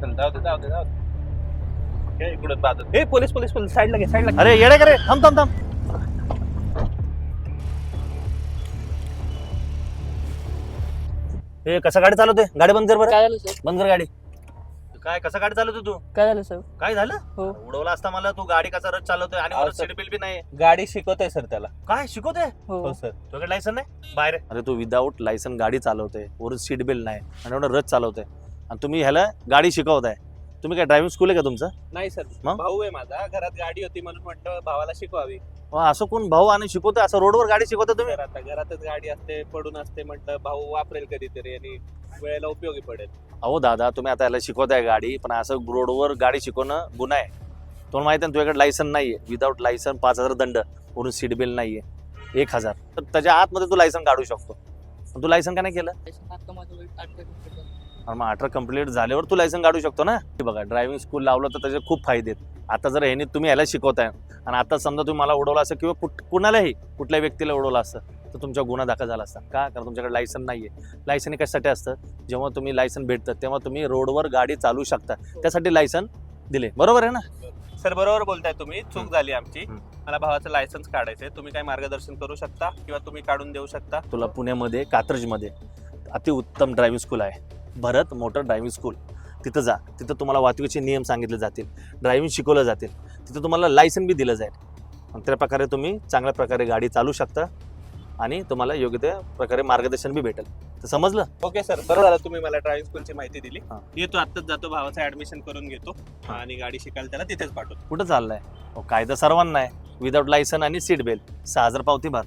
चल जाऊ दे हे इकडून बाजू ए पोलीस पोलीस पोलीस साईडला घे साईडला अरे येडे करे थांब थांब थांब. ए कसं गाडी चालवते? गाडी बंद कर बरं. काय झालं सर? बंद कर गाडी. काय कसं गाडी चालवतो तू? काय झालं सर? काय झालं? हो. उडवला असता मला. तू गाडी कसा रथ चालवतोय आणि अहो, वर सर. सीट बेल्ट बी नाही. गाडी शिकवतोय सर त्याला. काय शिकवते? हो हो सर. तुझ्याकडे लायसन नाही? बाहेर आहे. अरे तू विदाऊट लायसन गाडी चालवते, वर सीट बेल्ट नाही आणि एवढं रथ चालवते आणि तुम्ही ह्याला गाडी शिकवताय. तुम्ही काय ड्रायव्हिंग स्कूल आहे का तुमचं? नाही सर, मग? भाऊ आहे माझा, घरात गाडी होती म्हणून म्हटलं भावाला शिकवावी. असं कोण भाऊ आणि शिकवतोय? असं रोडवर गाडी शिकवता तुम्ही? सर आता घरातच गाडी असते, पडून असते, म्हटलं भाऊ वापरेल कधीतरी आणि वेळेला उपयोगी पडेल. अहो दादा, तुम्ही आता याला शिकवताय गाडी, पण असं रोडवर गाडी शिकवणं गुन्हा आहे. तुम्हाला माहिती आहे तुझ्याकडे लायसन नाहीये. विदाऊट लायसन 5,000 दंड, वरून सीट बेल्ट नाहीये 1,000. तर त्याच्या आतमध्ये तू लायसन काढू शकतो. पण तू लायसन का नाही केलं? आता माझं वय 18 complete झालं. आणि मग 18 कंप्लीट झाल्यावर तू लायसन काढू शकतो ना. हे बघा, ड्रायव्हिंग स्कूल लावलं तर त्याचे खूप फायदे आहेत. आता जर ह्याने तुम्ही याला शिकवताय आणि आता समजा तुम्ही मला उडवलं असं किंवा कुणालाही कुठल्या व्यक्तीला उडवलं असतं तर तुमचा गुन्हा दाखल झाला असता. का? कारण तुमच्याकडे लायसन नाहीये. लायसन कशासाठी असतं? जेव्हा तुम्ही लायसन भेटतं तेव्हा तुम्ही रोडवर गाडी चालू शकता, त्यासाठी लायसन दिले. बरोबर आहे ना? सर बरोबर बोलताय तुम्ही, चूक झाली आमची. हम्म. मला भावाचं लायसन्स काढायचंय. तुम्ही काय मार्गदर्शन करू शकता किंवा तुम्ही काढून देऊ शकता? तुला पुण्यामध्ये कात्रजमध्ये अतिउत्तम ड्रायव्हिंग स्कूल आहे, भरत मोटर ड्रायव्हिंग स्कूल. तिथं जा. तिथं तुम्हाला वाहतुकीचे नियम सांगितले जातील, ड्रायव्हिंग शिकवलं जातील, तिथं तुम्हाला लायसन बी दिलं जाईल. आणि त्या प्रकारे तुम्ही चांगल्या प्रकारे गाडी चालू शकता आणि तुम्हाला योग्य त्या प्रकारे मार्गदर्शन बी भेटेल. तर समजलं? ओके सर, बरं झालं तुम्ही मला ड्रायव्हिंग स्कूलची माहिती दिली. हा. येतो आत्ताच, जातो भावाचं ऍडमिशन करून घेतो आणि गाडी शिकायला त्याला तिथेच पाठवतो. कुठं चाललंय? कायदा सर्वांना आहे. विदाऊट लायसन आणि सीट बेल्ट 6,000 पावती भर.